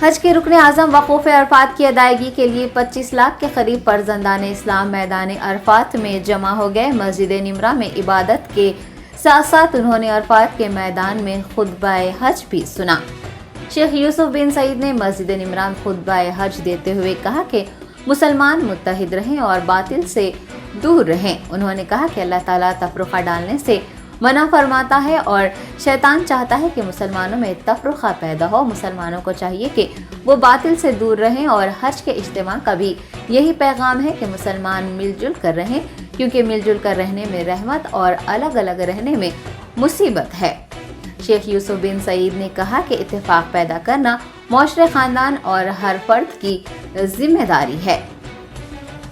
حج کے رکن اعظم وقوف عرفات کی ادائیگی کے لیے 25 لاکھ کے قریب فرزندان اسلام میدان عرفات میں جمع ہو گئے۔ مسجد نمرہ میں عبادت کے ساتھ ساتھ انہوں نے عرفات کے میدان میں خطبہ حج بھی سنا۔ شیخ یوسف بن سعید نے مسجد نمرہ میں خطبہ حج دیتے ہوئے کہا کہ مسلمان متحد رہیں اور باطل سے دور رہیں۔ انہوں نے کہا کہ اللہ تعالیٰ تفرقہ ڈالنے سے منع فرماتا ہے اور شیطان چاہتا ہے کہ مسلمانوں میں تفرقہ پیدا ہو۔ مسلمانوں کو چاہیے کہ وہ باطل سے دور رہیں اور حج کے اجتماع کا بھی یہی پیغام ہے کہ مسلمان مل جل کر رہیں، کیونکہ مل جل کر رہنے میں رحمت اور الگ الگ رہنے میں مصیبت ہے۔ شیخ یوسف بن سعید نے کہا کہ اتفاق پیدا کرنا معاشرے، خاندان اور ہر فرد کی ذمہ داری ہے۔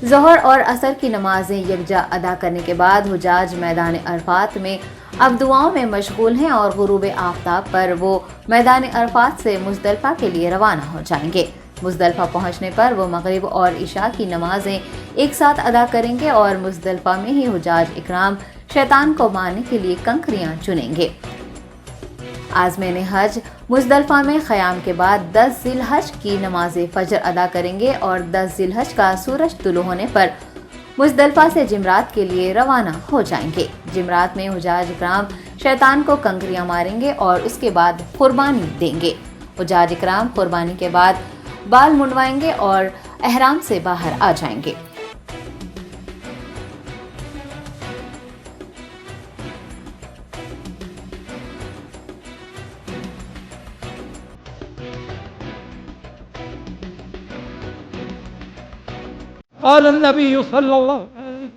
ظہر اور عصر کی نمازیں یکجا ادا کرنے کے بعد حجاج میدان عرفات میں اب دعاؤں میں مشغول ہیں اور غروب آفتاب پر وہ میدان عرفات سے مزدلفہ کے لیے روانہ ہو جائیں گے۔ مزدلفہ پہنچنے پر وہ مغرب اور عشاء کی نمازیں ایک ساتھ ادا کریں گے اور مزدلفہ میں ہی حجاج اکرام شیطان کو مارنے کے لیے کنکریاں چنیں گے۔ عازمین حج مزدلفہ میں قیام کے بعد 10 ذی الحج کی نماز فجر ادا کریں گے اور 10 ذی الحج کا سورج طلوع ہونے پر مزدلفہ سے جمرات کے لیے روانہ ہو جائیں گے۔ جمرات میں حجاج اکرام شیطان کو کنکریاں ماریں گے اور اس کے بعد قربانی دیں گے۔ حجاج اکرام قربانی کے بعد بال منڈوائیں گے اور احرام سے باہر آ جائیں گے۔ قال النبي صلى الله عليه وسلم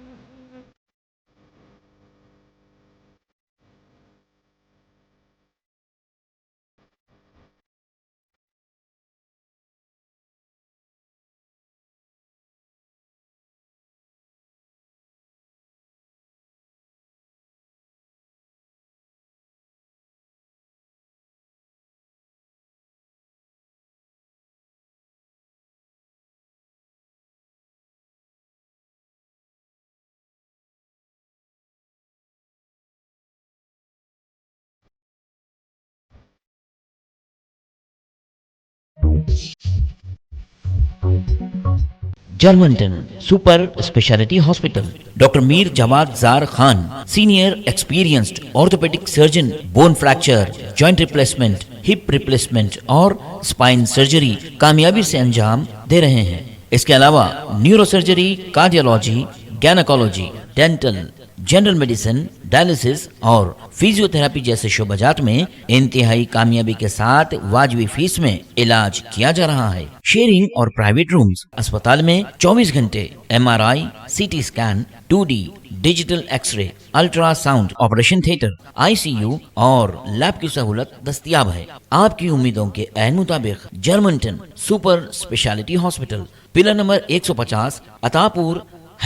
Germanten super speciality hospital, doctor Mir Jawad Zar Khan, senior experienced orthopaedic surgeon, bone fracture, joint replacement, hip replacement اور اسپائن سرجری کامیابی سے انجام دے رہے ہیں۔ اس کے علاوہ neuro surgery, cardiology, gynaecology, dental, general medicine, dialysis اور فزیو تھراپی جیسے شعبہ جات میں انتہائی کامیابی کے ساتھ واجبی فیس میں علاج کیا جا رہا ہے۔ شیئرنگ اور پرائیویٹ رومز، اسپتال میں 24 گھنٹے MRI، CT scan, 2D digital X ray, ultra sound, operation theatre, ICU اور لیب کی سہولت دستیاب ہے۔ آپ کی امیدوں کے عین مطابق Germanten super speciality hospital, pillar number 150، عطا پور،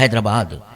حیدرآباد۔